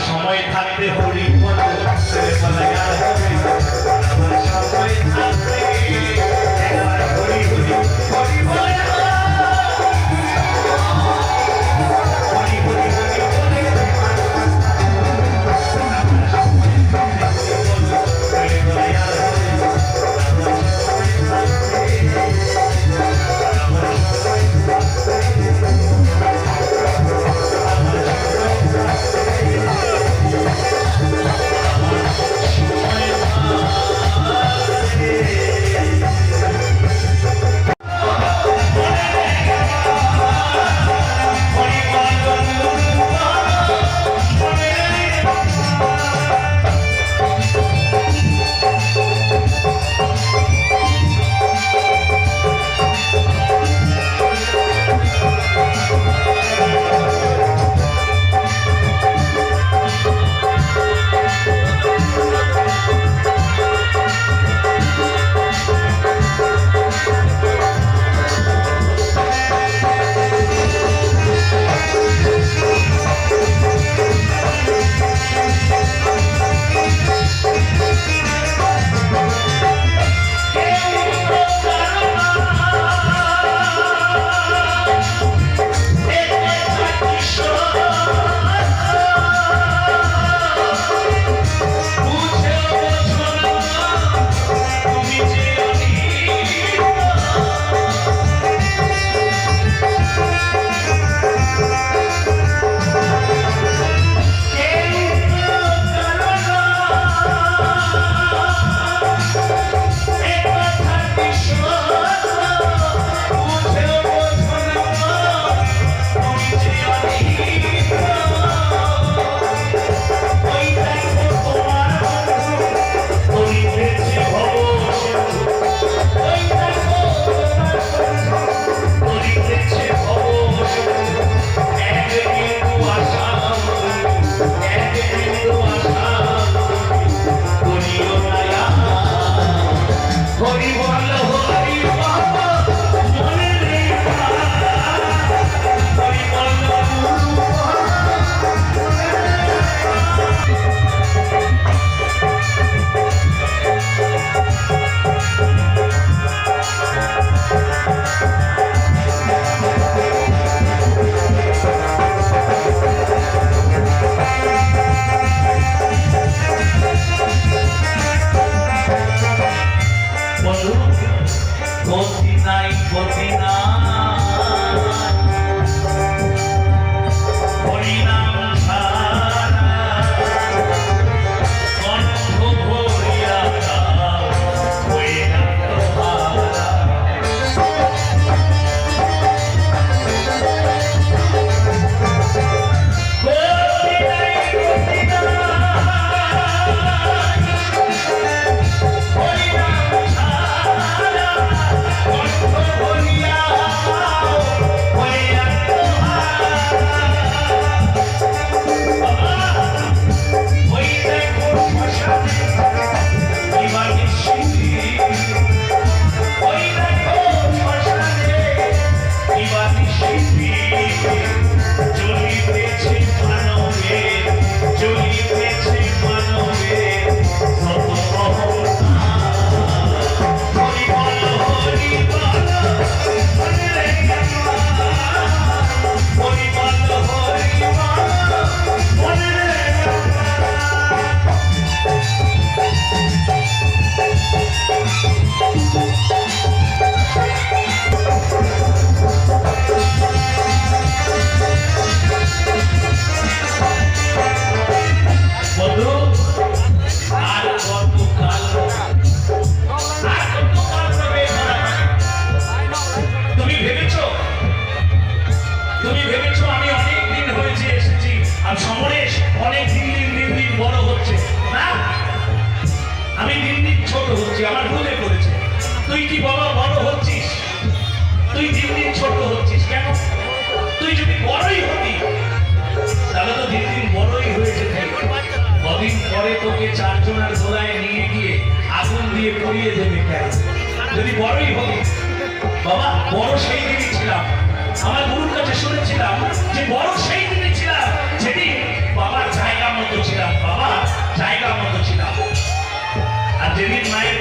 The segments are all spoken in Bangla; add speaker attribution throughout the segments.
Speaker 1: সময় থাকতে হরি বল ছেড়ে বলা আর হবে না আমার সময় থাকতে একবার হরি হরি হরি বল হরি হরি হরি বলে ছেড়ে বলা আর হবে না আমার সময় থাকতে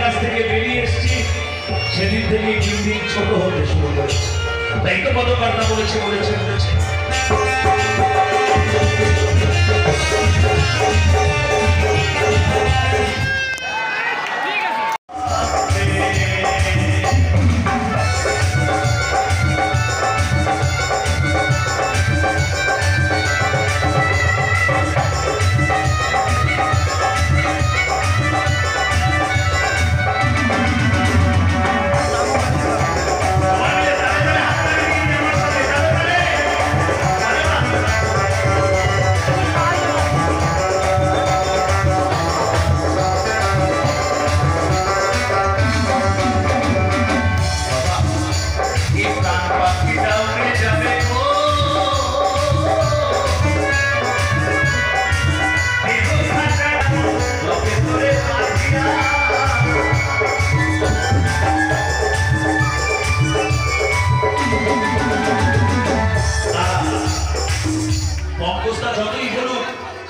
Speaker 1: কাছ থেকে বেরিয়ে এসেছি সেদিন থেকে দিন দিন ছোট হতে শুরু করেছে। তাই তো পদকর্তা বলেছে বলেছে বলেছে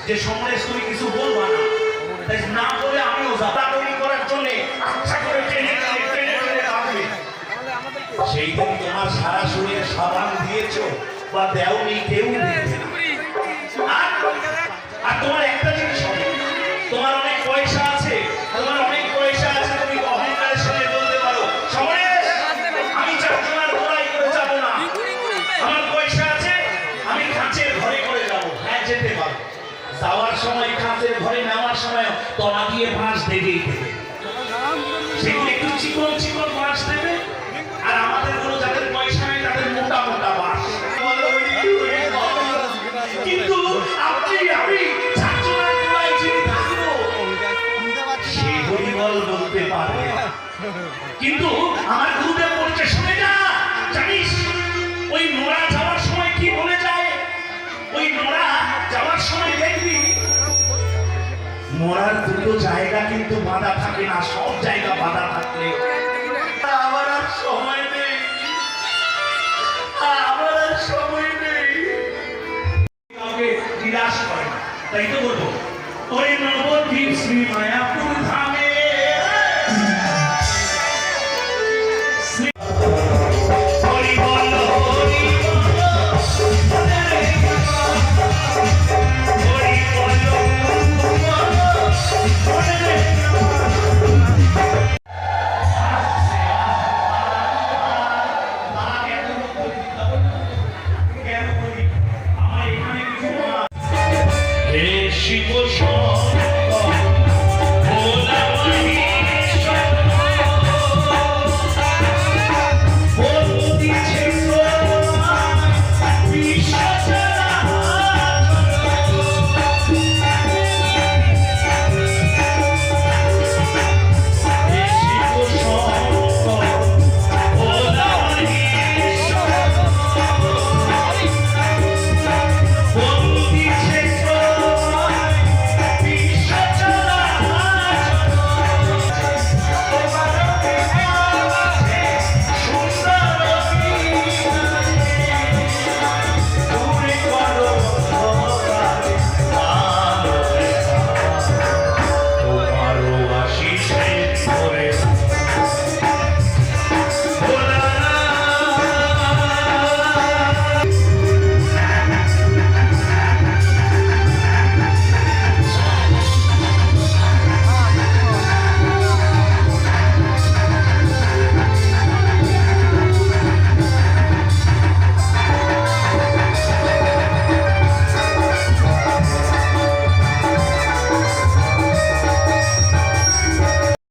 Speaker 1: যে সমরেশ তুমি কিছু বলবা না, তাই না বলে আমিও যাত্রা তৈরি করার জন্য আচ্ছা করে টেনে রাখবে। সেই দিন তোমার সারা শরীরে সাবান দিয়েছো বা দেওনি কেউ, আর তোমার একটা জিনিস হবে, তোমার অনেক পয়সা আছে, তোমার অনেক পয়সা আছে, তুমি অহংকারের সঙ্গে বলতে পারো সমরেশ আমি চারজনের লড়াই করে যাবো না, আমার পয়সা আছে আমি কাঁচের ঘরে করে যাবো। হ্যাঁ যেতে পারো, যাওয়ার সময় কাঁচের ঘরে নেওয়ার সময় তলা দিয়ে বাঁশ দেবেই দেবে, সেগুলো একটু চিকন চিকন বাঁশ দেবে, আর আমাদের কোনো যাদের পয়সা নেই তাদের মোটা মোটা বাঁশ। কিন্তু আপনি আমি চারজনের লড়াই যিনি থাকবো সে হরিবল বলতে পারে, কিন্তু আমার গুরুদেব বলছে শুনে যা, জানিস ওই নোরা যাওয়ার সময় কি বলে যায়, ওই নোরা যাওয়ার সময় দেখবি মরার দুটো জায়গা কিন্তু বাঁধা থাকে না, সব জায়গা বাঁধা থাকলে আমার আর সময় নেই, আমার আর সময় নেই, কাউকে নিরাশ করে না। তাই তো বলবো ওই নবদ্বীপ শ্রী মায়াপুর ধামে শিব